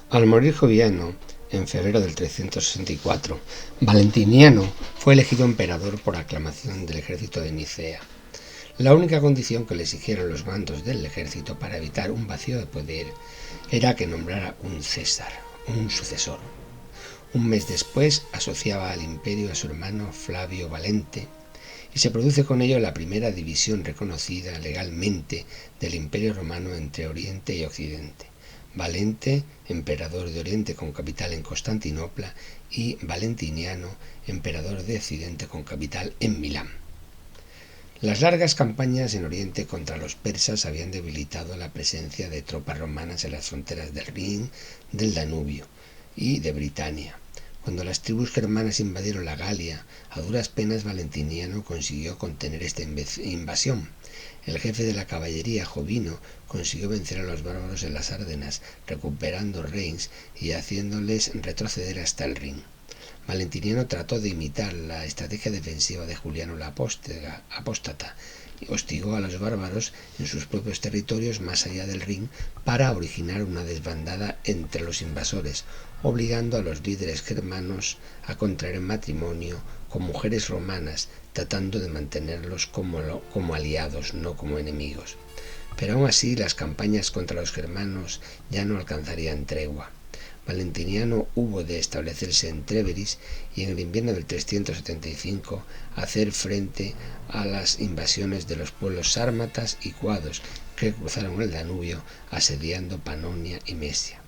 Al morir Joviano, en febrero del 364, Valentiniano fue elegido emperador por aclamación del ejército de Nicea. La única condición que le exigieron los mandos del ejército para evitar un vacío de poder era que nombrara un César, un sucesor. Un mes después asociaba al imperio a su hermano Flavio Valente y se produce con ello la primera división reconocida legalmente del imperio romano entre Oriente y Occidente. Valente, emperador de Oriente con capital en Constantinopla, y Valentiniano, emperador de Occidente con capital en Milán. Las largas campañas en Oriente contra los persas habían debilitado la presencia de tropas romanas en las fronteras del Rin, del Danubio y de Britania. Cuando las tribus germanas invadieron la Galia, a duras penas Valentiniano consiguió contener esta invasión. El jefe de la caballería, Jovino, consiguió vencer a los bárbaros en las Ardenas, recuperando Reims y haciéndoles retroceder hasta el Rin. Valentiniano trató de imitar la estrategia defensiva de Juliano el Apóstata y hostigó a los bárbaros en sus propios territorios más allá del Rin para originar una desbandada entre los invasores, obligando a los líderes germanos a contraer matrimonio con mujeres romanas, tratando de mantenerlos como aliados, no como enemigos. Pero aún así las campañas contra los germanos ya no alcanzarían tregua. Valentiniano hubo de establecerse en Trèveris y en el invierno del 375 hacer frente a las invasiones de los pueblos sármatas y cuados que cruzaron el Danubio asediando Panonia y Mesia.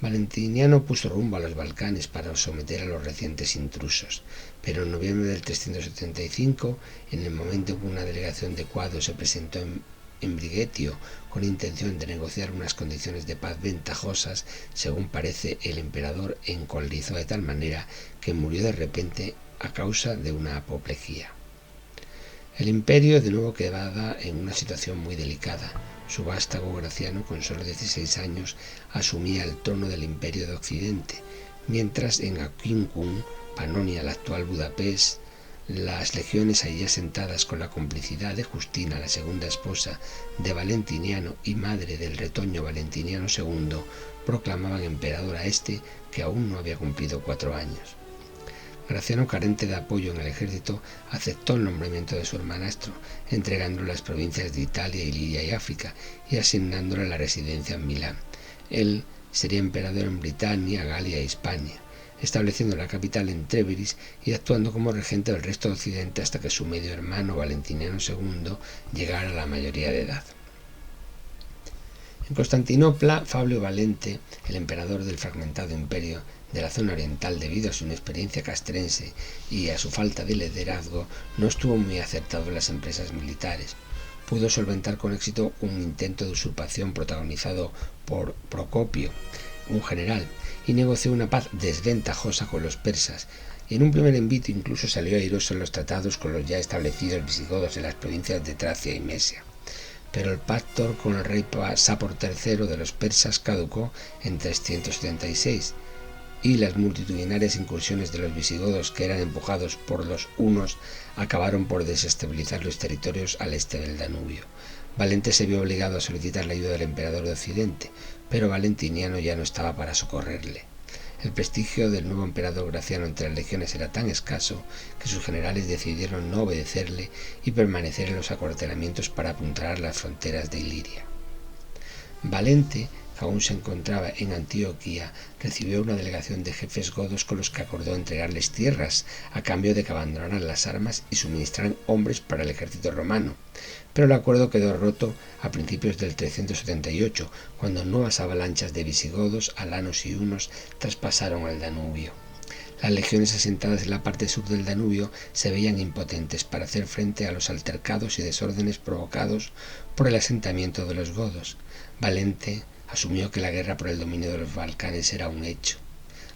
Valentiniano puso rumbo a los Balcanes para someter a los recientes intrusos, pero en noviembre del 375, en el momento en que una delegación de cuados se presentó en Brigetio con intención de negociar unas condiciones de paz ventajosas, según parece, el emperador encolerizó de tal manera que murió de repente a causa de una apoplejía. El imperio de nuevo quedaba en una situación muy delicada. Su vástago Graciano, con solo 16 años, asumía el trono del imperio de Occidente, mientras en Aquincum, Panonia, la actual Budapest, las legiones allí asentadas con la complicidad de Justina, la segunda esposa de Valentiniano y madre del retoño Valentiniano II, proclamaban emperador a este, que aún no había cumplido 4 años. Graciano, carente de apoyo en el ejército, aceptó el nombramiento de su hermanastro, entregándole las provincias de Italia, Iliria y África y asignándole la residencia en Milán. Él sería emperador en Britania, Galia e Hispania, estableciendo la capital en Trèveris y actuando como regente del resto de Occidente hasta que su medio hermano Valentiniano II llegara a la mayoría de edad. En Constantinopla, Fabio Valente, el emperador del fragmentado imperio de la zona oriental, debido a su inexperiencia castrense y a su falta de liderazgo, no estuvo muy acertado en las empresas militares. Pudo solventar con éxito un intento de usurpación protagonizado por Procopio, un general, y negoció una paz desventajosa con los persas. En un primer envite incluso salió airoso en los tratados con los ya establecidos visigodos en las provincias de Tracia y Mesia. Pero el pacto con el rey Sapor III de los persas caducó en 376 y las multitudinarias incursiones de los visigodos, que eran empujados por los hunos, acabaron por desestabilizar los territorios al este del Danubio. Valente se vio obligado a solicitar la ayuda del emperador de Occidente, pero Valentiniano ya no estaba para socorrerle. El prestigio del nuevo emperador Graciano entre las legiones era tan escaso que sus generales decidieron no obedecerle y permanecer en los acuartelamientos para apuntalar las fronteras de Iliria. Valente, que aún se encontraba en Antioquía, recibió una delegación de jefes godos con los que acordó entregarles tierras a cambio de que abandonaran las armas y suministraran hombres para el ejército romano. Pero el acuerdo quedó roto a principios del 378, cuando nuevas avalanchas de visigodos, alanos y hunos traspasaron el Danubio. Las legiones asentadas en la parte sur del Danubio se veían impotentes para hacer frente a los altercados y desórdenes provocados por el asentamiento de los godos. Valente asumió que la guerra por el dominio de los Balcanes era un hecho.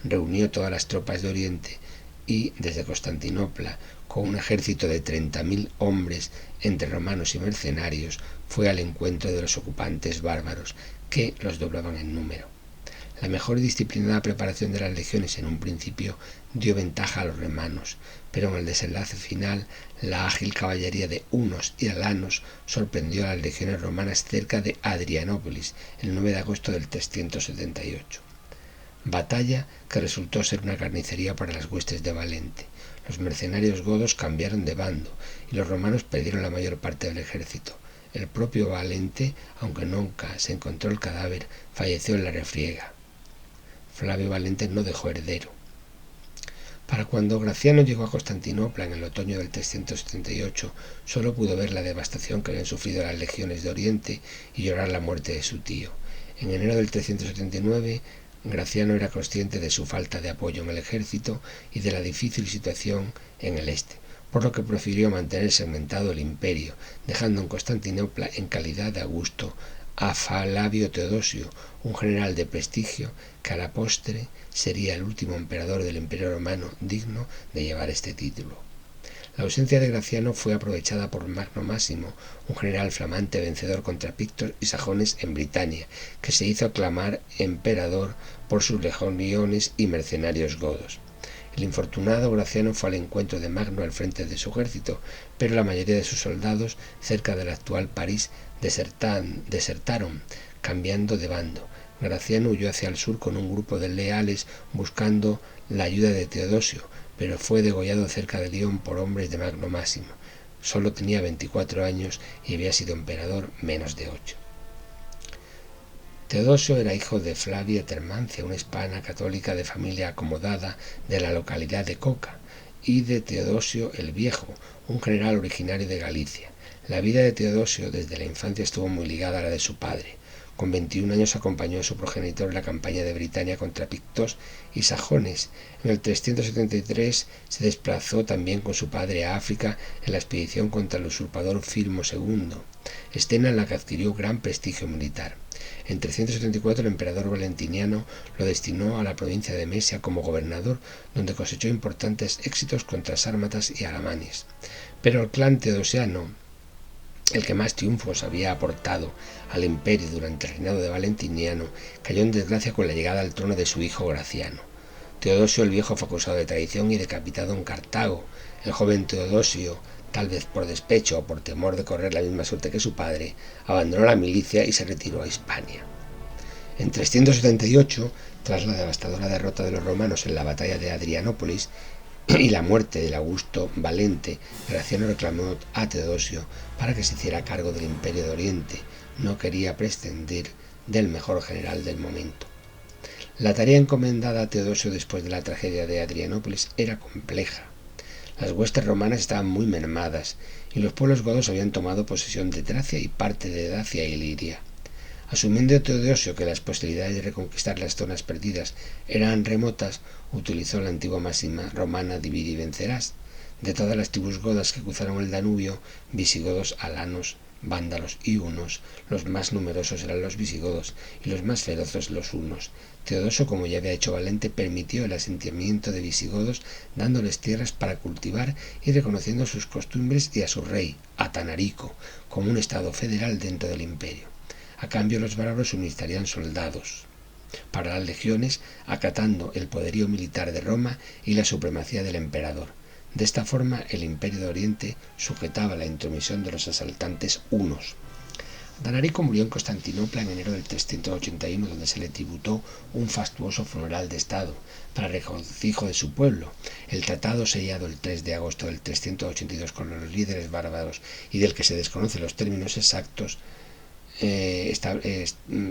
Reunió todas las tropas de Oriente y, desde Constantinopla, con un ejército de 30.000 hombres entre romanos y mercenarios, fue al encuentro de los ocupantes bárbaros, que los doblaban en número. La mejor y disciplinada preparación de las legiones en un principio dio ventaja a los romanos, pero en el desenlace final la ágil caballería de hunos y alanos sorprendió a las legiones romanas cerca de Adrianópolis el 9 de agosto del 378. batalla que resultó ser una carnicería para las huestes de Valente. Los mercenarios godos cambiaron de bando y los romanos perdieron la mayor parte del ejército. El propio Valente, aunque nunca se encontró el cadáver, falleció en la refriega. Flavio Valente no dejó heredero. Para cuando Graciano llegó a Constantinopla en el otoño del 378, solo pudo ver la devastación que habían sufrido las legiones de Oriente y llorar la muerte de su tío. En enero del 379, Graciano era consciente de su falta de apoyo en el ejército y de la difícil situación en el este, por lo que prefirió mantener segmentado el imperio, dejando en Constantinopla en calidad de Augusto a Flavio Teodosio, un general de prestigio que a la postre sería el último emperador del Imperio Romano digno de llevar este título. La ausencia de Graciano fue aprovechada por Magno Máximo, un general flamante vencedor contra pictos y sajones en Britania, que se hizo aclamar emperador por sus legiones y mercenarios godos. El infortunado Graciano fue al encuentro de Magno al frente de su ejército, pero la mayoría de sus soldados, cerca del actual París, desertaron, cambiando de bando. Graciano huyó hacia el sur con un grupo de leales buscando la ayuda de Teodosio, pero fue degollado cerca de Lyon por hombres de Magno Máximo. Solo tenía 24 años y había sido emperador menos de 8. Teodosio era hijo de Flavia Termancia, una hispana católica de familia acomodada de la localidad de Coca, y de Teodosio el Viejo, un general originario de Galicia. La vida de Teodosio desde la infancia estuvo muy ligada a la de su padre. Con 21 años acompañó a su progenitor en la campaña de Britania contra pictos y sajones. En el 373 se desplazó también con su padre a África en la expedición contra el usurpador Filmo II, escena en la que adquirió gran prestigio militar. En 374 el emperador Valentiniano lo destinó a la provincia de Mesia como gobernador, donde cosechó importantes éxitos contra sármatas y alamanes. Pero el clan teodosiano, el que más triunfos había aportado al imperio durante el reinado de Valentiniano, cayó en desgracia con la llegada al trono de su hijo Graciano. Teodosio el Viejo fue acusado de traición y decapitado en Cartago. El joven Teodosio, tal vez por despecho o por temor de correr la misma suerte que su padre, abandonó la milicia y se retiró a Hispania. En 378, tras la devastadora derrota de los romanos en la batalla de Adrianópolis y la muerte del Augusto Valente, Graciano reclamó a Teodosio para que se hiciera cargo del Imperio de Oriente. No quería prescindir del mejor general del momento. La tarea encomendada a Teodosio después de la tragedia de Adrianópolis era compleja. Las huestes romanas estaban muy mermadas y los pueblos godos habían tomado posesión de Tracia y parte de Dacia y Liria. Asumiendo Teodosio que las posibilidades de reconquistar las zonas perdidas eran remotas, utilizó la antigua máxima romana divide y vencerás. De todas las tribus godas que cruzaron el Danubio, visigodos, alanos, vándalos y hunos, los más numerosos eran los visigodos y los más feroces los hunos. Teodosio, como ya había hecho Valente, permitió el asentamiento de visigodos, dándoles tierras para cultivar y reconociendo sus costumbres y a su rey, Atanarico, como un estado federal dentro del imperio. A cambio, los bárbaros suministrarían soldados para las legiones, acatando el poderío militar de Roma y la supremacía del emperador. De esta forma, el Imperio de Oriente sujetaba la intromisión de los asaltantes hunos. Atanarico murió en Constantinopla en enero del 381, donde se le tributó un fastuoso funeral de Estado para regocijo de su pueblo. El tratado sellado el 3 de agosto del 382 con los líderes bárbaros y del que se desconocen los términos exactos,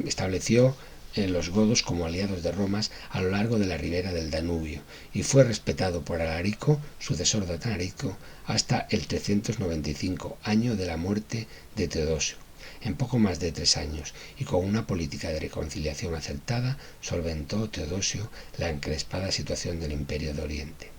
estableció los godos como aliados de Roma a lo largo de la ribera del Danubio y fue respetado por Alarico, sucesor de Atanarico, hasta el 395, año de la muerte de Teodosio. En poco más de 3 años y con una política de reconciliación acertada, solventó Teodosio la encrespada situación del Imperio de Oriente.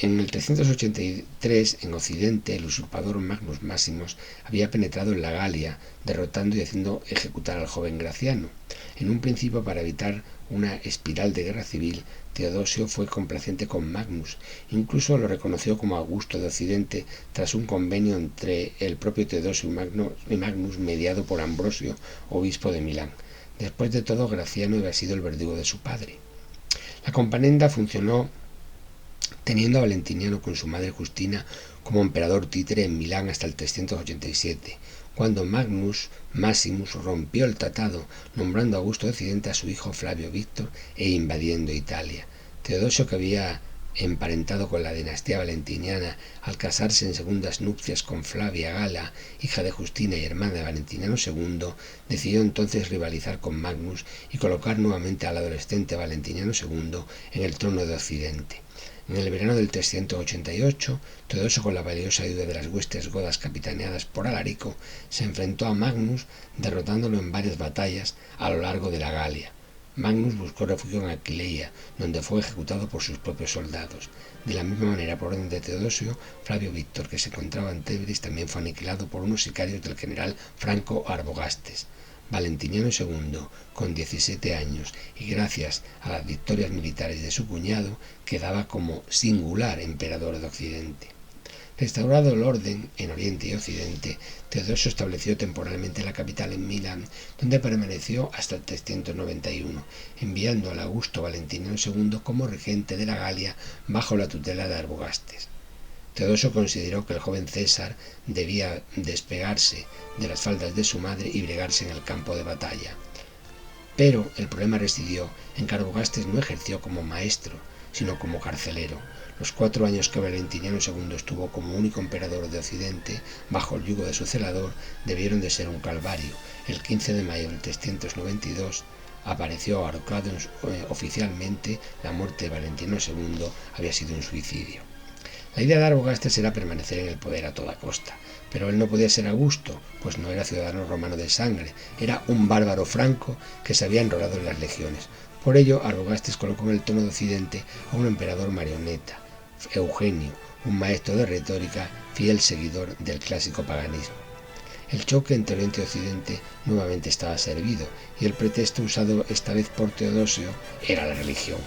En el 383, en Occidente, el usurpador Magnus Máximos había penetrado en la Galia, derrotando y haciendo ejecutar al joven Graciano. En un principio, para evitar una espiral de guerra civil, Teodosio fue complaciente con Magnus, incluso lo reconoció como Augusto de Occidente tras un convenio entre el propio Teodosio y Magnus mediado por Ambrosio, obispo de Milán. Después de todo, Graciano había sido el verdugo de su padre. La componenda funcionó teniendo a Valentiniano con su madre Justina como emperador títere en Milán hasta el 387, cuando Magnus Maximus rompió el tratado, nombrando a Augusto de Occidente a su hijo Flavio Víctor e invadiendo Italia. Teodosio, que había emparentado con la dinastía valentiniana al casarse en segundas nupcias con Flavia Gala, hija de Justina y hermana de Valentiniano II, decidió entonces rivalizar con Magnus y colocar nuevamente al adolescente Valentiniano II en el trono de Occidente. En el verano del 388, Teodosio, con la valiosa ayuda de las huestes godas capitaneadas por Alarico, se enfrentó a Magnus, derrotándolo en varias batallas a lo largo de la Galia. Magnus buscó refugio en Aquileia, donde fue ejecutado por sus propios soldados. De la misma manera, por orden de Teodosio, Flavio Víctor, que se encontraba en Tebris, también fue aniquilado por unos sicarios del general Franco Arbogastes. Valentiniano II, con 17 años y gracias a las victorias militares de su cuñado, quedaba como singular emperador de Occidente. Restaurado el orden en Oriente y Occidente, Teodosio estableció temporalmente la capital en Milán, donde permaneció hasta el 391, enviando al Augusto Valentiniano II como regente de la Galia bajo la tutela de Arbogastes. Teodosio consideró que el joven César debía despegarse de las faldas de su madre y bregarse en el campo de batalla. Pero el problema residió en que Arbogastes no ejerció como maestro, sino como carcelero. Los 4 años que Valentiniano II estuvo como único emperador de Occidente, bajo el yugo de su celador, debieron de ser un calvario. El 15 de mayo del 392 apareció ahorcado oficialmente. La muerte de Valentiniano II había sido un suicidio. La idea de Arbogastes era permanecer en el poder a toda costa, pero él no podía ser Augusto, pues no era ciudadano romano de sangre, era un bárbaro franco que se había enrolado en las legiones. Por ello, Arbogastes colocó en el trono de Occidente a un emperador marioneta, Eugenio, un maestro de retórica, fiel seguidor del clásico paganismo. El choque entre Oriente y Occidente nuevamente estaba servido, y el pretexto usado esta vez por Teodosio era la religión.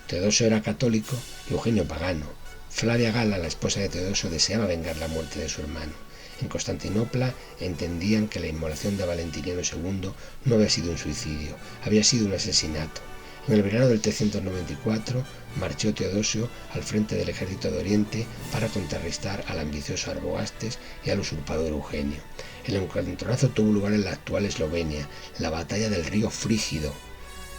Teodosio era católico y Eugenio pagano. Flavia Gala, la esposa de Teodosio, deseaba vengar la muerte de su hermano. En Constantinopla entendían que la inmolación de Valentiniano II no había sido un suicidio, había sido un asesinato. En el verano del 394 marchó Teodosio al frente del ejército de Oriente para contrarrestar al ambicioso Arbogastes y al usurpador Eugenio. El encontronazo tuvo lugar en la actual Eslovenia, la batalla del río Frígido.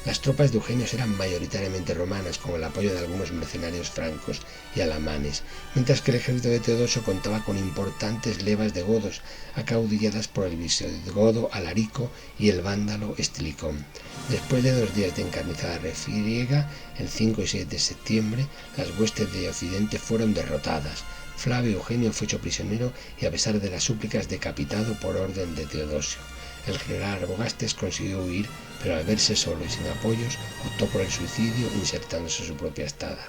Las tropas de Eugenio eran mayoritariamente romanas, con el apoyo de algunos mercenarios francos y alamanes, mientras que el ejército de Teodosio contaba con importantes levas de godos, acaudilladas por el visigodo Alarico y el vándalo Estilicón. Después de 2 días de encarnizada refriega, el 5 y 6 de septiembre, las huestes de Occidente fueron derrotadas. Flavio Eugenio fue hecho prisionero y, a pesar de las súplicas, decapitado por orden de Teodosio. El general Arbogastes consiguió huir, pero al verse solo y sin apoyos, optó por el suicidio, insertándose su propia espada.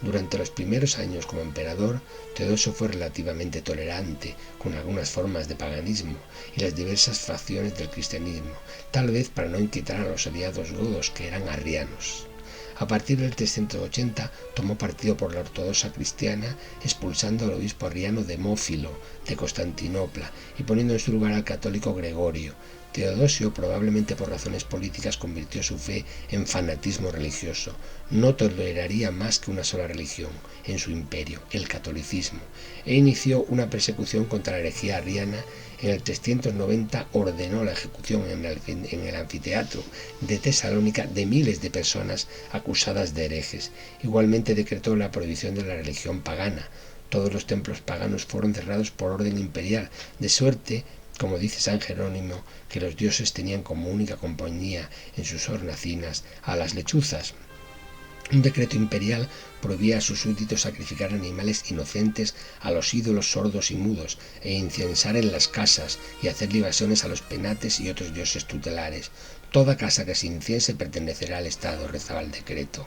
Durante los primeros años como emperador, Teodosio fue relativamente tolerante con algunas formas de paganismo y las diversas facciones del cristianismo, tal vez para no inquietar a los aliados godos, que eran arrianos. A partir del 380 tomó partido por la ortodoxa cristiana, expulsando al obispo arriano Demófilo de Constantinopla y poniendo en su lugar al católico Gregorio. Teodosio, probablemente por razones políticas, convirtió su fe en fanatismo religioso. No toleraría más que una sola religión en su imperio, el catolicismo, e inició una persecución contra la herejía arriana. En el 390 ordenó la ejecución en el anfiteatro de Tesalónica de miles de personas acusadas de herejes. Igualmente decretó la prohibición de la religión pagana. Todos los templos paganos fueron cerrados por orden imperial, de suerte, como dice San Jerónimo, que los dioses tenían como única compañía en sus hornacinas a las lechuzas. Un decreto imperial prohibía a sus súbditos sacrificar animales inocentes a los ídolos sordos y mudos, e incensar en las casas y hacer libaciones a los penates y otros dioses tutelares. Toda casa que se inciense pertenecerá al Estado, rezaba el decreto.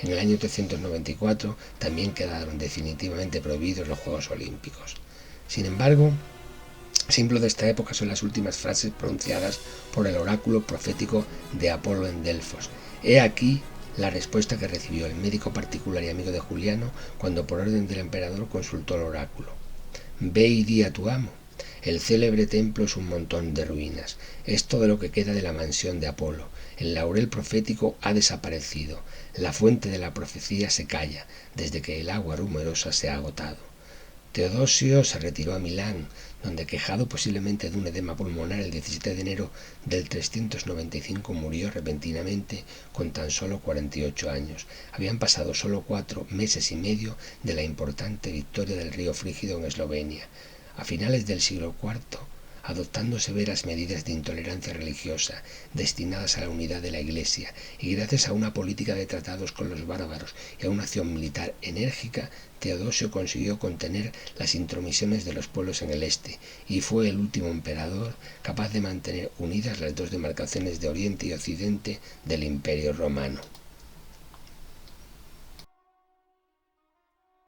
En el año 394 también quedaron definitivamente prohibidos los Juegos Olímpicos. Sin embargo, símbolo de esta época son las últimas frases pronunciadas por el oráculo profético de Apolo en Delfos. He aquí la respuesta que recibió el médico particular y amigo de Juliano cuando por orden del emperador consultó el oráculo. Ve y di a tu amo. El célebre templo es un montón de ruinas. Es todo lo que queda de la mansión de Apolo. El laurel profético ha desaparecido. La fuente de la profecía se calla, desde que el agua rumorosa se ha agotado. Teodosio se retiró a Milán, donde, quejado posiblemente de un edema pulmonar, el 17 de enero del 395 murió repentinamente con tan solo 48 años. Habían pasado solo 4 meses y medio de la importante victoria del río Frígido en Eslovenia. A finales del siglo IV, adoptando severas medidas de intolerancia religiosa destinadas a la unidad de la Iglesia, y gracias a una política de tratados con los bárbaros y a una acción militar enérgica, Teodosio consiguió contener las intromisiones de los pueblos en el este y fue el último emperador capaz de mantener unidas las dos demarcaciones de Oriente y Occidente del Imperio Romano.